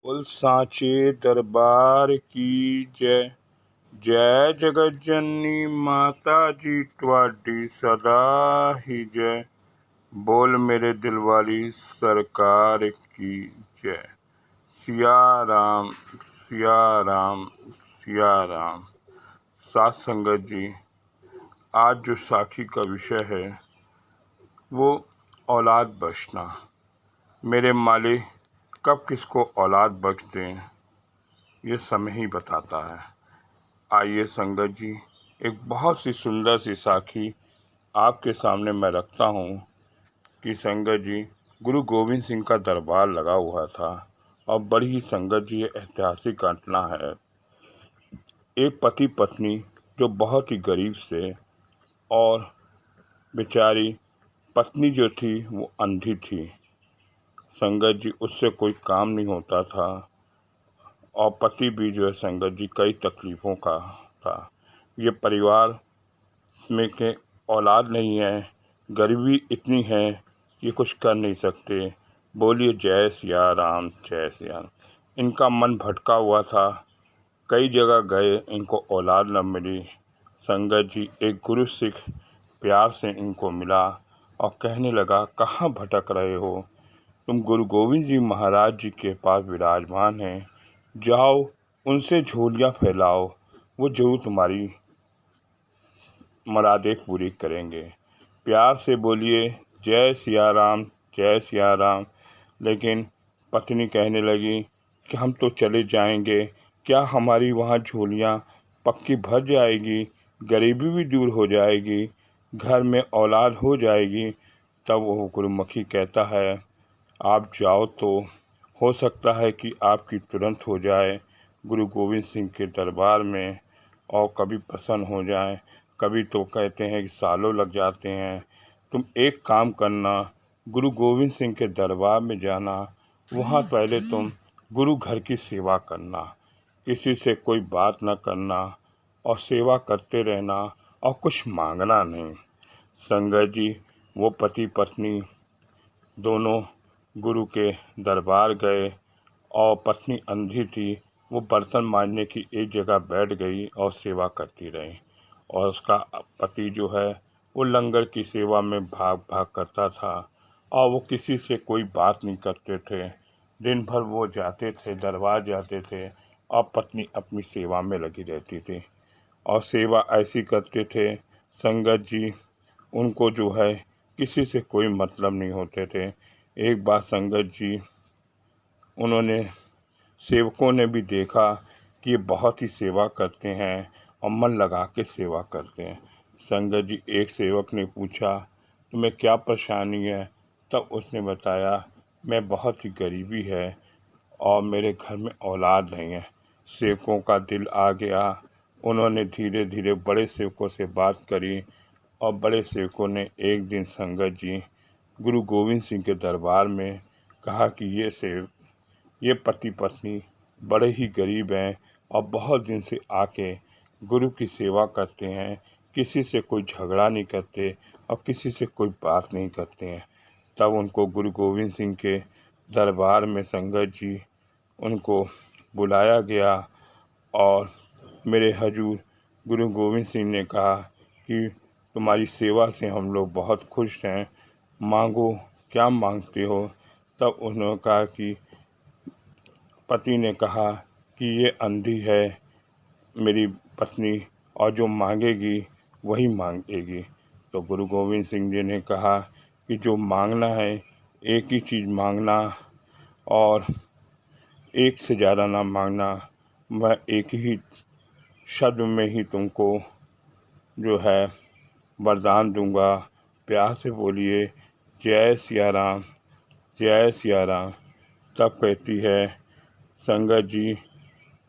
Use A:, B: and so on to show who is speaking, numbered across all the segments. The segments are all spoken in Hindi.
A: बोल सांचे दरबार की जय। जय जगत जननी माता जी ਤੁਹਾਡੀ सदा ही जय। बोल मेरे दिल वाली सरकार की जय। सिया राम सिया राम सिया राम। साथ संगत जी, आज जो साखी का विषय है वो औलाद बख्शना। मेरे मालिक कब किसको औलाद बख्श दें ये समय ही बताता है। आइए संगत जी, एक बहुत सी सुंदर सी साखी आपके सामने मैं रखता हूँ कि संगत जी, गुरु गोविंद सिंह का दरबार लगा हुआ था और बड़ी ही संगत जी ये ऐतिहासिक घटना है। एक पति पत्नी जो बहुत ही गरीब से, और बेचारी पत्नी जो थी वो अंधी थी। संगत जी, उससे कोई काम नहीं होता था और पति भी जो है संगत जी कई तकलीफ़ों का था। ये परिवार में के औलाद नहीं है, गरीबी इतनी है कि कुछ कर नहीं सकते। बोलिए जय सिया राम जय सिया राम। इनका मन भटका हुआ था, कई जगह गए, इनको औलाद न मिली। संगत जी, एक गुरु सिख प्यार से इनको मिला और कहने लगा, कहाँ भटक रहे हो, तुम गुरु गोविंद जी महाराज जी के पास विराजमान हैं, जाओ उनसे झोलियाँ फैलाओ, वो जरूर तुम्हारी मुरादें पूरी करेंगे। प्यार से बोलिए जय सिया राम जय सिया राम। लेकिन पत्नी कहने लगी कि हम तो चले जाएंगे, क्या हमारी वहाँ झोलियाँ पक्की भर जाएगी, गरीबी भी दूर हो जाएगी, घर में औलाद हो जाएगी। तब वो गुरुमुखी कहता है, आप जाओ तो हो सकता है कि आपकी तुरंत हो जाए गुरु गोविंद सिंह के दरबार में, और कभी प्रसन्न हो जाए, कभी तो कहते हैं कि सालों लग जाते हैं। तुम एक काम करना, गुरु गोविंद सिंह के दरबार में जाना, वहाँ पहले तुम गुरु घर की सेवा करना, किसी से कोई बात ना करना और सेवा करते रहना और कुछ मांगना नहीं। संगत जी, वो पति पत्नी दोनों गुरु के दरबार गए और पत्नी अंधी थी, वो बर्तन मांजने की एक जगह बैठ गई और सेवा करती रही। और उसका पति जो है वो लंगर की सेवा में भाग भाग करता था और वो किसी से कोई बात नहीं करते थे। दिन भर वो जाते थे, दरबार जाते थे और पत्नी अपनी सेवा में लगी रहती थी और सेवा ऐसी करते थे संगत जी, उनको जो है किसी से कोई मतलब नहीं होते थे। एक बार संगत जी, उन्होंने सेवकों ने भी देखा कि ये बहुत ही सेवा करते हैं और मन लगा के सेवा करते हैं। संगत जी, एक सेवक ने पूछा, तुम्हें क्या परेशानी है? तब उसने बताया, मैं बहुत ही गरीबी है और मेरे घर में औलाद नहीं है। सेवकों का दिल आ गया, उन्होंने धीरे धीरे बड़े सेवकों से बात करी और बड़े सेवकों ने एक दिन संगत जी गुरु गोविंद सिंह के दरबार में कहा कि ये पति पत्नी बड़े ही गरीब हैं और बहुत दिन से आके गुरु की सेवा करते हैं, किसी से कोई झगड़ा नहीं करते और किसी से कोई बात नहीं करते हैं। तब उनको गुरु गोविंद सिंह के दरबार में संगत जी उनको बुलाया गया और मेरे हजूर गुरु गोविंद सिंह ने कहा कि तुम्हारी सेवा से हम लोग बहुत खुश हैं, मांगो, क्या मांगते हो? तब उन्होंने कहा कि पति ने कहा कि ये अंधी है मेरी पत्नी और जो मांगेगी वही मांगेगी। तो गुरु गोविंद सिंह जी ने कहा कि जो मांगना है एक ही चीज़ मांगना और एक से ज़्यादा ना मांगना, मैं एक ही शब्द में ही तुमको जो है वरदान दूंगा। प्यार से बोलिए जय सिया राम जय सिया राम। तब कहती है संगत जी,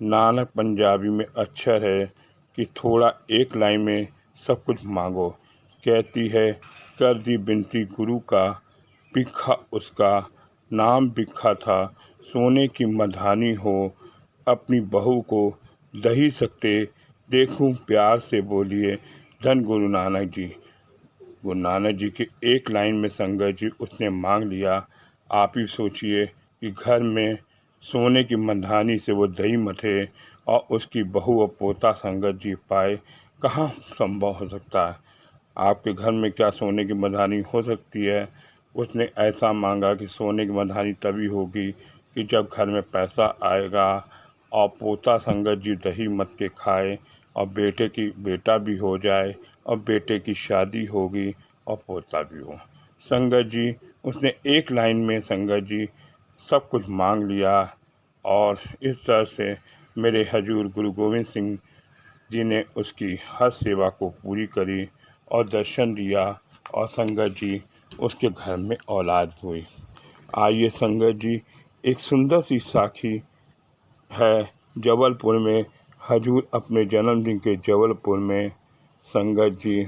A: नानक पंजाबी में अक्षर है कि थोड़ा एक लाइन में सब कुछ मांगो। कहती है, कर दी बिनती गुरु का, भिक्षा उसका नाम भिक्षा था, सोने की मधानी हो, अपनी बहू को दही सकते देखूं। प्यार से बोलिए धन गुरु नानक जी। गुरु नानक जी की एक लाइन में संगत जी उसने मांग लिया। आप ही सोचिए कि घर में सोने की मधानी से वो दही मथे और उसकी बहू और पोता संगत जी पाए, कहाँ संभव हो सकता है। आपके घर में क्या सोने की मधानी हो सकती है? उसने ऐसा मांगा कि सोने की मधानी तभी होगी कि जब घर में पैसा आएगा और पोता संगत जी दही मथ के खाए और बेटा भी हो जाए और बेटे की शादी होगी और पोता भी हो। संगत जी, उसने एक लाइन में संगत जी सब कुछ मांग लिया और इस तरह से मेरे हजूर गुरु गोविंद सिंह जी ने उसकी हर सेवा को पूरी करी और दर्शन दिया और संगत जी उसके घर में औलाद हुई। आइए संगत जी, एक सुंदर सी साखी है जबलपुर में। हजूर अपने जन्मदिन के जबलपुर में संगत जी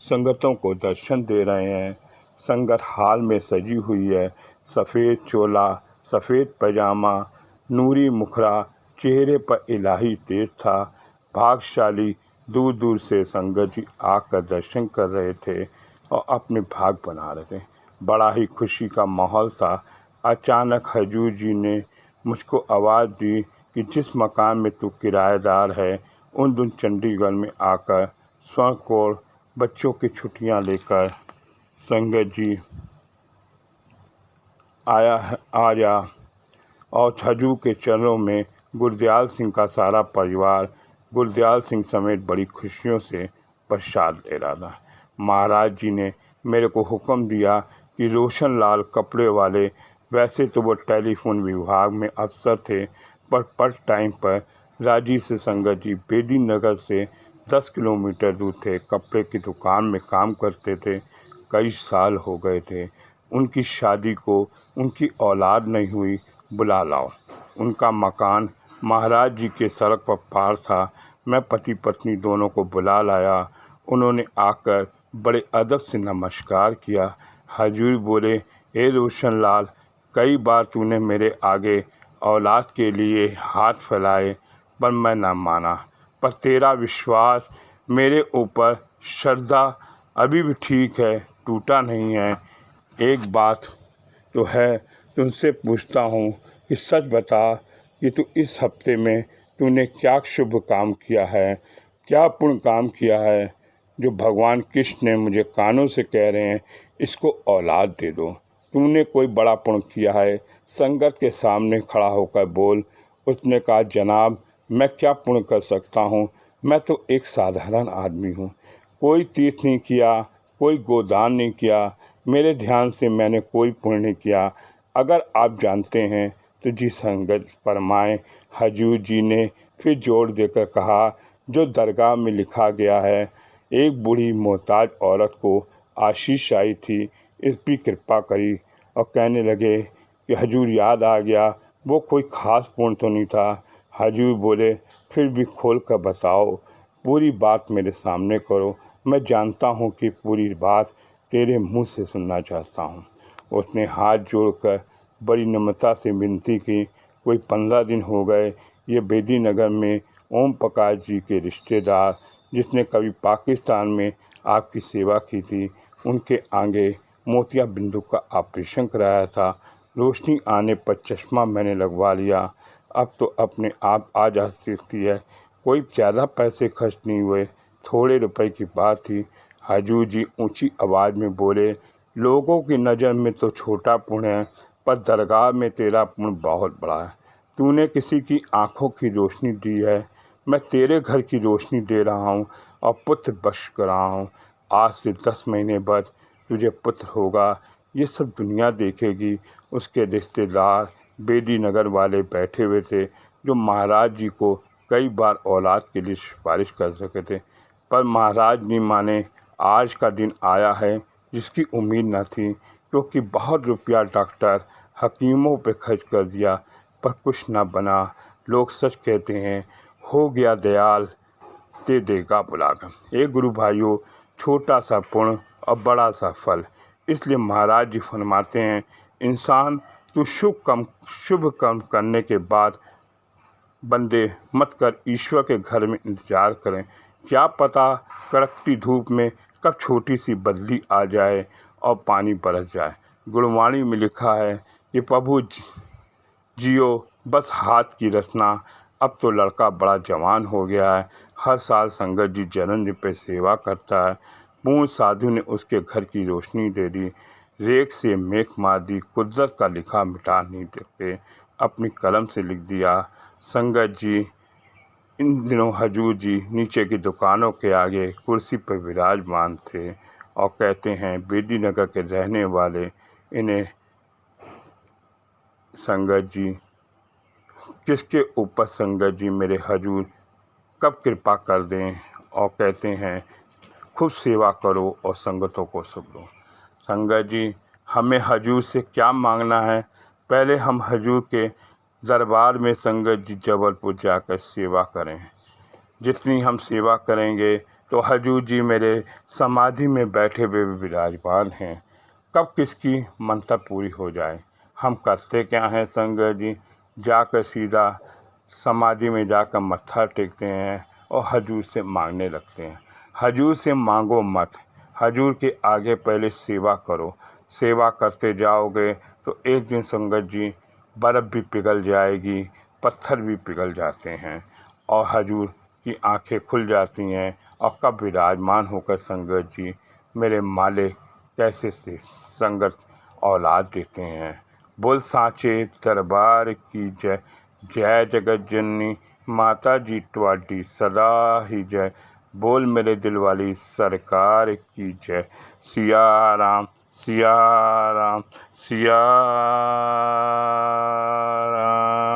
A: संगतों को दर्शन दे रहे हैं। संगत हाल में सजी हुई है, सफ़ेद चोला, सफ़ेद पैजामा, नूरी मुखड़ा, चेहरे पर इलाही तेज था। भाग्यशाली दूर दूर से संगत जी आकर दर्शन कर रहे थे और अपने भाग बना रहे थे। बड़ा ही खुशी का माहौल था। अचानक हजूर जी ने मुझको आवाज़ दी कि जिस मकान में तू किराएदार है उन दिन चंडीगढ़ में आकर स्वर्णकोर बच्चों की छुट्टियां लेकर संगत जी आ जा। और हजूर के चरणों में गुरदयाल सिंह का सारा परिवार गुरदयाल सिंह समेत बड़ी खुशियों से प्रसाद ले रहा था। महाराज जी ने मेरे को हुक्म दिया कि रोशन लाल कपड़े वाले, वैसे तो वो टेलीफोन विभाग में अफसर थे, पर टाइम पर राजी से संगत जी बेदी नगर से 10 किलोमीटर दूर थे। कपड़े की दुकान में काम करते थे। कई साल हो गए थे उनकी शादी को, उनकी औलाद नहीं हुई। बुला लाओ। उनका मकान महाराज जी के सड़क पर पार था। मैं पति पत्नी दोनों को बुला लाया। उन्होंने आकर बड़े अदब से नमस्कार किया। हजूर बोले, हे रोशन लाल, कई बार तूने मेरे आगे औलाद के लिए हाथ फैलाए पर मैं न माना, पर तेरा विश्वास मेरे ऊपर, श्रद्धा अभी भी ठीक है, टूटा नहीं है। एक बात तो है, तुमसे पूछता हूँ कि सच बता कि तू इस हफ्ते में तूने क्या शुभ काम किया है, क्या पुण्य काम किया है जो भगवान कृष्ण ने मुझे कानों से कह रहे हैं इसको औलाद दे दो। तूने कोई बड़ा पुण्य किया है? संगत के सामने खड़ा होकर बोल। उसने कहा, जनाब मैं क्या पुण्य कर सकता हूँ, मैं तो एक साधारण आदमी हूँ। कोई तीर्थ नहीं किया, कोई गोदान नहीं किया, मेरे ध्यान से मैंने कोई पुण्य नहीं किया। अगर आप जानते हैं तो जी संगत फरमाएं। हजूर जी ने फिर जोर देकर कहा, जो दरगाह में लिखा गया है, एक बूढ़ी मोहताज औरत को आशीष आई थी, इस पर कृपा करी। और कहने लगे कि हजूर याद आ गया, वो कोई ख़ास पुण्य तो नहीं था। हजूर बोले, फिर भी खोल कर बताओ, पूरी बात मेरे सामने करो, मैं जानता हूँ कि पूरी बात तेरे मुंह से सुनना चाहता हूँ। उसने हाथ जोड़कर बड़ी नम्रता से विनती की। कोई 15 दिन हो गए ये बेदी नगर में ओम प्रकाश जी के रिश्तेदार, जिसने कभी पाकिस्तान में आपकी सेवा की थी, उनके आगे मोतिया बिंदु का ऑपरेशन कराया था। रोशनी आने पर चश्मा मैंने लगवा लिया। अब तो अपने आप आ जा सकती है। कोई ज़्यादा पैसे खर्च नहीं हुए, थोड़े रुपए की बात थी। हजूर जी ऊंची आवाज़ में बोले, लोगों की नज़र में तो छोटा पुण्य है, पर दरगाह में तेरा पुण्य बहुत बड़ा है। तूने किसी की आंखों की रोशनी दी है, मैं तेरे घर की रोशनी दे रहा हूँ और पुत्र बख्श कर रहा हूँ। आज से 10 महीने बाद तुझे पुत्र होगा, ये सब दुनिया देखेगी। उसके रिश्तेदार बेदी नगर वाले बैठे हुए थे, जो महाराज जी को कई बार औलाद के लिए सिफारिश कर सके थे, पर महाराज नहीं माने। आज का दिन आया है जिसकी उम्मीद न थी, क्योंकि बहुत रुपया डॉक्टर हकीमों पे खर्च कर दिया, पर कुछ न बना। लोग सच कहते हैं, हो गया दयाल दे देगा बुलाकर। एक गुरु भाइयों, छोटा सा पुण्य और बड़ा सा फल। इसलिए महाराज जी फरमाते हैं, इंसान तू शुभ कर्म करने के बाद बंदे मत कर, ईश्वर के घर में इंतज़ार करें। क्या पता कड़कती धूप में कब छोटी सी बदली आ जाए और पानी बरस जाए। गुरबाणी में लिखा है कि प्रभु जियो बस हाथ की रचना। अब तो लड़का बड़ा जवान हो गया है, हर साल संगत जी जन्मदिन पे सेवा करता है। पूर्ण साधु ने उसके घर की रोशनी दे दी, रेख से मेख मार दी, कुदरत का लिखा मिटा नहीं देते, अपनी कलम से लिख दिया। संगत जी इन दिनों हजूर जी नीचे की दुकानों के आगे कुर्सी पर विराजमान थे और कहते हैं, बेदी नगर के रहने वाले इन्हें संगत जी किसके ऊपर संगत जी मेरे हजूर कब कृपा कर दें, और कहते हैं खूब सेवा करो और संगतों को सुख दो। संगत जी हमें हजूर से क्या मांगना है, पहले हम हजूर के दरबार में संगत जी जबलपुर जाकर सेवा करें। जितनी हम सेवा करेंगे तो हजूर जी मेरे समाधि में बैठे हुए विराजमान हैं, कब किसकी मनता पूरी हो जाए। हम करते क्या हैं संगत जी, जाकर सीधा समाधि में जाकर मत्था टेकते हैं और हजूर से मांगने लगते हैं। हजूर से मांगो मत, हजूर के आगे पहले सेवा करो। सेवा करते जाओगे तो एक दिन संगत जी बर्फ़ भी पिघल जाएगी, पत्थर भी पिघल जाते हैं और हजूर की आंखें खुल जाती हैं और कब विराजमान होकर संगत जी मेरे माले कैसे से संगत औलाद देते हैं। बोल सांचे दरबार की जय, जय जगत जननी माता जी ट्वाडी सदा ही जय। बोल मेरे दिल वाली सरकार की जय। सिया राम सिया राम सिया राम।